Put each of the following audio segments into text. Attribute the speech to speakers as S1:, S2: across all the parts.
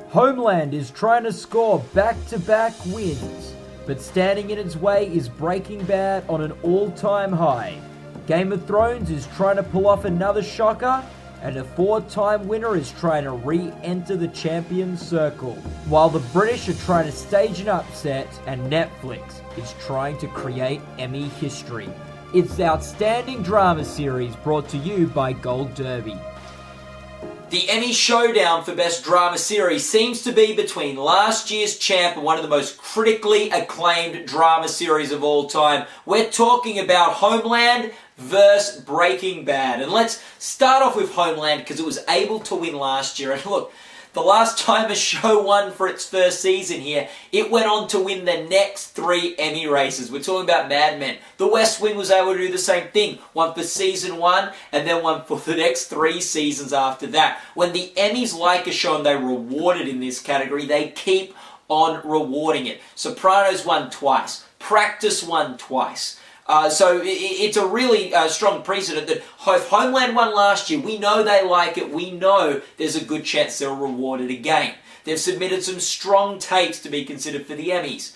S1: Homeland is trying to score back-to-back wins, but standing in its way is Breaking Bad on an all-time high. Game of Thrones is trying to pull off another shocker, and a four-time winner is trying to re-enter the Champions Circle, while the British are trying to stage an upset, and Netflix is trying to create Emmy history. It's the outstanding drama series brought to you by Gold Derby.
S2: The Emmy showdown for Best Drama Series seems to be between last year's champ and one of the most critically acclaimed drama series of all time. We're talking about Homeland versus Breaking Bad. And let's start off with Homeland because it was able to win last year. And look, the last time a show won for its first season here, it went on to win the next 3 Emmy races. We're talking about Mad Men. The West Wing was able to do the same thing. One for season 1 and then one for the next 3 seasons after that. When the Emmys like a show and they reward it in this category, they keep on rewarding it. Sopranos won twice. Practice won twice. So it's a really strong precedent that if Homeland won last year, we know they like it, we know there's a good chance they'll reward it again. They've submitted some strong tapes to be considered for the Emmys.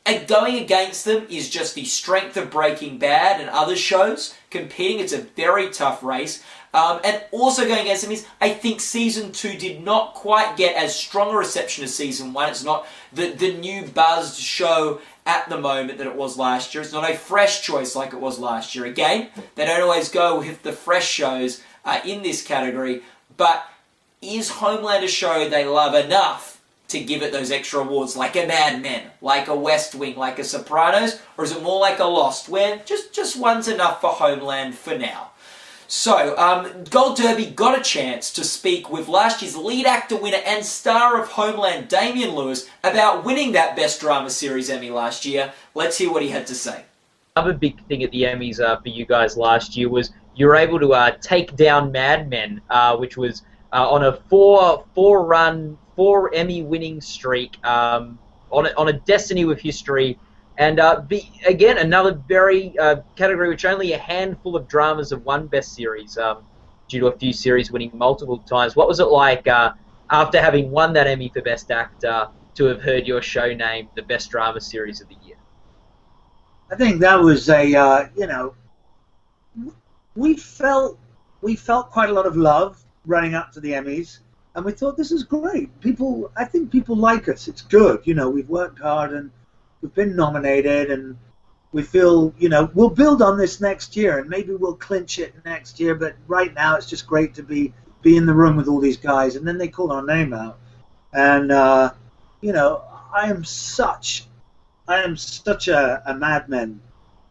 S2: And going against them is just the strength of Breaking Bad and other shows competing. It's a very tough race. And also going against them is, I think Season 2 did not quite get as strong a reception as Season 1. It's not the new buzzed show at the moment that it was last year. It's not a fresh choice like it was last year. Again, they don't always go with the fresh shows in this category, but is Homeland a show they love enough to give it those extra awards like a Mad Men, like a West Wing, like a Sopranos, or is it more like a Lost where just one's enough for Homeland for now? So, Gold Derby got a chance to speak with last year's lead actor winner and star of Homeland, Damien Lewis, about winning that Best Drama Series Emmy last year. Let's hear what he had to say.
S3: Another big thing at the Emmys for you guys last year was you were able to take down Mad Men, which was on a four Emmy winning streak, on a destiny with history. And again, another very category which only a handful of dramas have won Best Series due to a few series winning multiple times. What was it like after having won that Emmy for Best Actor to have heard your show named the Best Drama Series of the year?
S4: I think that was we felt quite a lot of love running up to the Emmys, and we thought this is great. I think people like us. It's good. We've worked hard and we've been nominated, and we feel, we'll build on this next year, and maybe we'll clinch it next year, but right now it's just great to be in the room with all these guys. And then they called our name out. And, I am such a Mad Men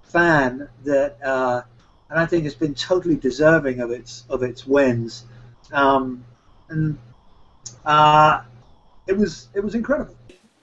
S4: fan that, and I think it's been totally deserving of its wins. It was incredible.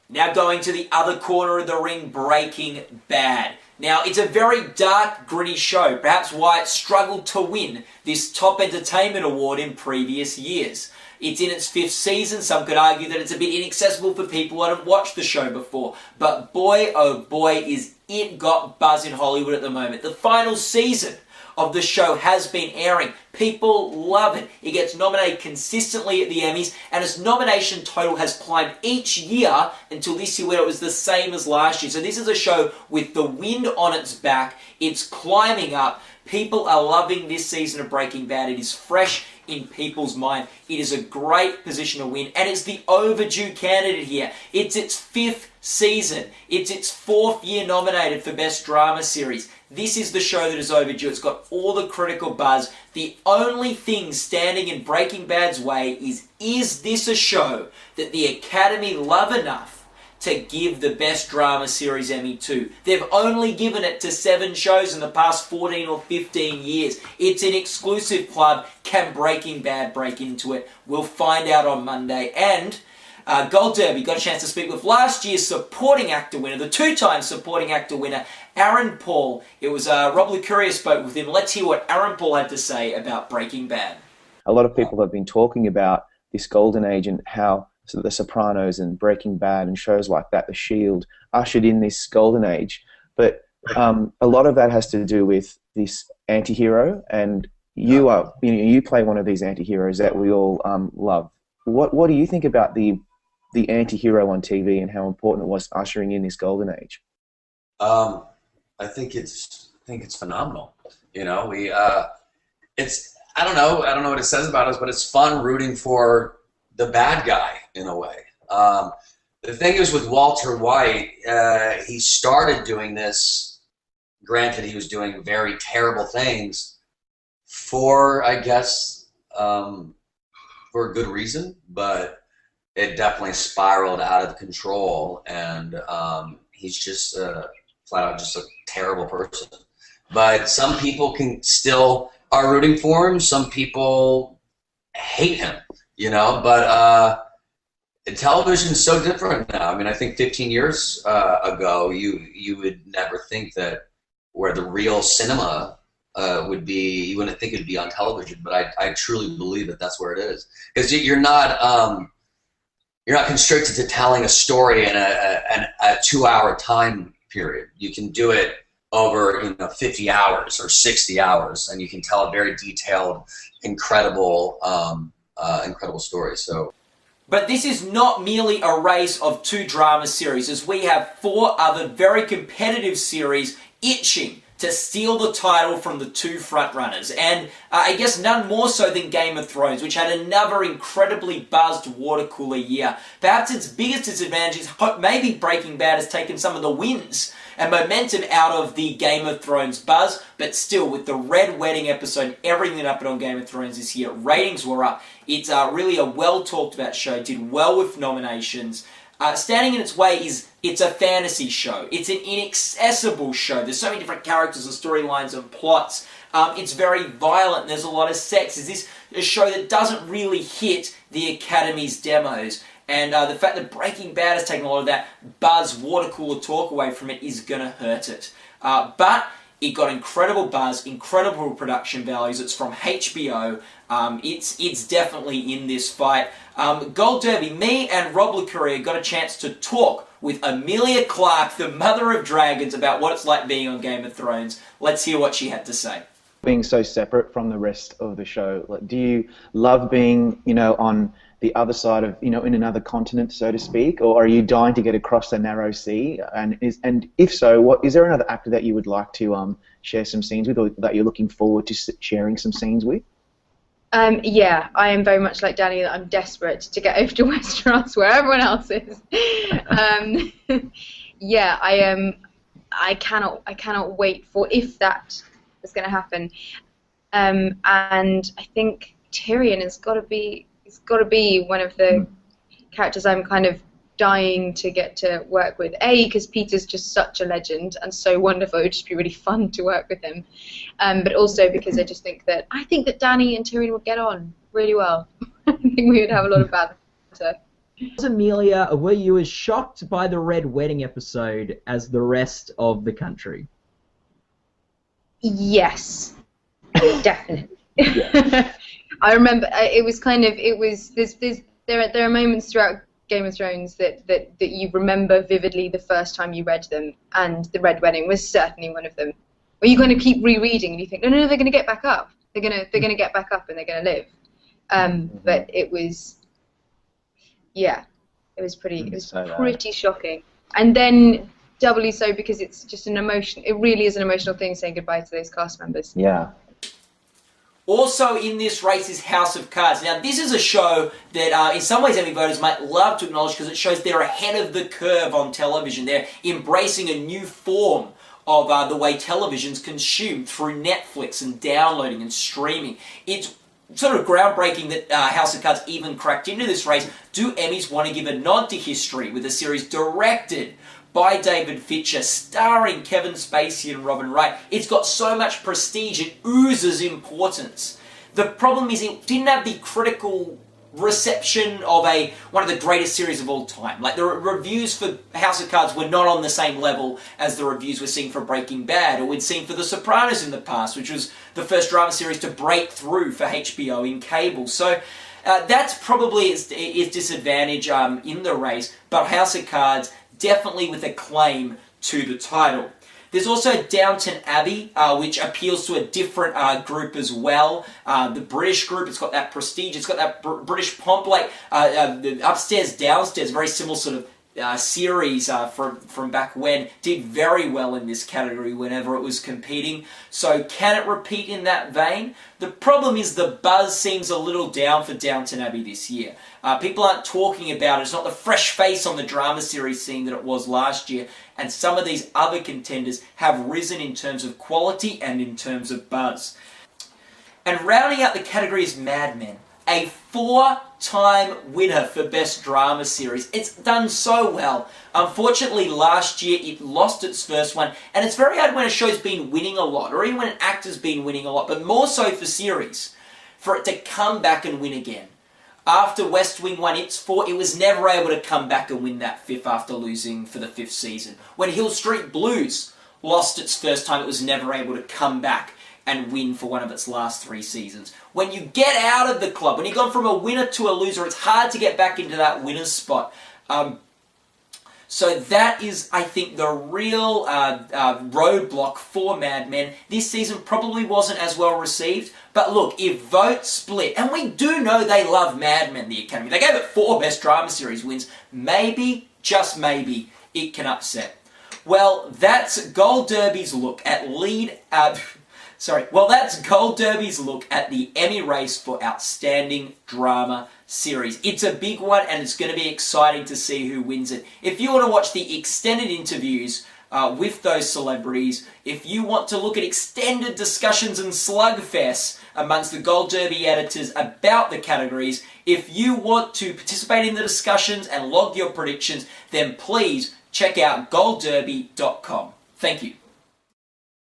S2: Now going to the other corner of the ring, Breaking Bad. Now, it's a very dark, gritty show, perhaps why it struggled to win this top entertainment award in previous years. It's in its 5th season. Some could argue that it's a bit inaccessible for people who haven't watched the show before. But boy, oh boy, is it got buzz in Hollywood at the moment. The final season of the show has been airing. People love it. It gets nominated consistently at the Emmys, and its nomination total has climbed each year until this year where it was the same as last year. So this is a show with the wind on its back. It's climbing up. People are loving this season of Breaking Bad. It is fresh in people's mind. It is a great position to win, and it's the overdue candidate here. It's its 5th season. It's its 4th year nominated for Best Drama Series. This is the show that is overdue. It's got all the critical buzz. The only thing standing in Breaking Bad's way is this a show that the Academy love enough to give the Best Drama Series Emmy to? They've only given it to 7 shows in the past 14 or 15 years. It's an exclusive club. Can Breaking Bad break into it? We'll find out on Monday. And Gold Derby got a chance to speak with last year's supporting actor winner, the 2-time supporting actor winner, Aaron Paul. It was Rob Lucuria spoke with him. Let's hear what Aaron Paul had to say about Breaking Bad.
S5: A lot of people have been talking about this golden age and how The Sopranos and Breaking Bad and shows like that, The Shield, ushered in this golden age. But a lot of that has to do with this anti-hero, and you play one of these anti-heroes that we all love. What do you think about the the anti-hero on TV and how important it was ushering in this golden age?
S6: I think it's phenomenal. You know, it's I don't know what it says about us, but it's fun rooting for the bad guy in a way. The thing is with Walter White, he started doing this. Granted, he was doing very terrible things for, I guess, for a good reason, but it definitely spiraled out of control, and he's just flat out just a terrible person. But some people are rooting for him. Some people hate him, you know. But television is so different now. I mean, I think 15 years ago, you would never think that where the real cinema would be, you wouldn't think it would be on television. But I truly believe that that's where it is, because you're not constricted to telling a story in a 2-hour time period. You can do it over 50 hours or 60 hours, and you can tell a very detailed, incredible story. So.
S2: But this is not merely a race of 2 drama series, as we have 4 other very competitive series itching to steal the title from the 2 frontrunners. And I guess none more so than Game of Thrones, which had another incredibly buzzed water cooler year. Perhaps its biggest disadvantage is maybe Breaking Bad has taken some of the wins and momentum out of the Game of Thrones buzz, but still, with the Red Wedding episode, everything that happened on Game of Thrones this year, ratings were up. It's really a well-talked-about show, did well with nominations. Standing in its way is it's a fantasy show. It's an inaccessible show. There's so many different characters and storylines and plots. It's very violent and there's a lot of sex. Is this a show that doesn't really hit the Academy's demos? And the fact that Breaking Bad has taken a lot of that buzz, water cooler talk away from it is going to hurt it. But it got incredible buzz, incredible production values. It's from HBO. It's definitely in this fight. Gold Derby, me and Rob LeCourrier got a chance to talk with Emilia Clarke, the mother of dragons, about what it's like being on Game of Thrones. Let's hear what she had to say.
S5: Being so separate from the rest of the show, like, do you love being, on the other side of, in another continent, so to speak, or are you dying to get across the narrow sea? And if so, is there another actor that you would like to share some scenes with, or that you're looking forward to sharing some scenes with?
S7: Yeah, I am very much like Danny, that I'm desperate to get over to Westeros where everyone else is. Yeah, I am. I cannot wait for if that is going to happen. And I think Tyrion has got to be. It's got to be one of the characters I'm kind of dying to get to work with. Because Peter's just such a legend and so wonderful. It would just be really fun to work with him. But also because I think that Dany and Tyrion would get on really well. I think we would have a lot of banter.
S1: Emilia, were you as shocked by the Red Wedding episode as the rest of the country?
S7: Yes, definitely. Yeah. I remember there are moments throughout Game of Thrones that you remember vividly the first time you read them, and the Red Wedding was certainly one of them. Where you're going to keep rereading and you think, no, they're going to get back up. They're going to get back up and they're going to live. But it was, yeah, it was pretty shocking. And then doubly so because it's just an emotion. It really is an emotional thing saying goodbye to those cast members.
S5: Yeah.
S2: Also in this race is House of Cards. Now, this is a show that in some ways Emmy voters might love to acknowledge because it shows they're ahead of the curve on television. They're embracing a new form of the way television's consumed through Netflix and downloading and streaming. It's sort of groundbreaking that House of Cards even cracked into this race. Do Emmys want to give a nod to history with a series directed by David Fincher, starring Kevin Spacey and Robin Wright? It's got so much prestige, it oozes importance. The problem is it didn't have the critical reception of one of the greatest series of all time. Like, the reviews for House of Cards were not on the same level as the reviews we're seeing for Breaking Bad, or we'd seen for The Sopranos in the past, which was the first drama series to break through for HBO in cable. So that's probably its disadvantage in the race, but House of Cards definitely with a claim to the title. There's also Downton Abbey, which appeals to a different group as well. The British group, it's got that prestige, it's got that British pomp, like the upstairs, downstairs, very similar sort of series from back when, did very well in this category whenever it was competing. So can it repeat in that vein? The problem is the buzz seems a little down for Downton Abbey this year. People aren't talking about it. It's not the fresh face on the drama series scene that it was last year. And some of these other contenders have risen in terms of quality and in terms of buzz. And rounding out the category is Mad Men, a 4-time winner for Best Drama Series. It's done so well. Unfortunately, last year it lost its first one, and it's very hard when a show's been winning a lot, or even when an actor's been winning a lot, but more so for series, for it to come back and win again. After West Wing won its 4, it was never able to come back and win that 5th after losing for the 5th season. When Hill Street Blues lost its first time, it was never able to come back and win for one of its last 3 seasons. When you get out of the club, when you've gone from a winner to a loser, it's hard to get back into that winner's spot. So that is, I think, the real roadblock for Mad Men. This season probably wasn't as well received, but look, if votes split, and we do know they love Mad Men, the Academy, they gave it 4 Best Drama Series wins, maybe, just maybe, it can upset. Well, that's Gold Derby's look at that's Gold Derby's look at the Emmy race for Outstanding Drama Series. It's a big one, and it's going to be exciting to see who wins it. If you want to watch the extended interviews with those celebrities, if you want to look at extended discussions and slugfests amongst the Gold Derby editors about the categories, if you want to participate in the discussions and log your predictions, then please check out goldderby.com. Thank you.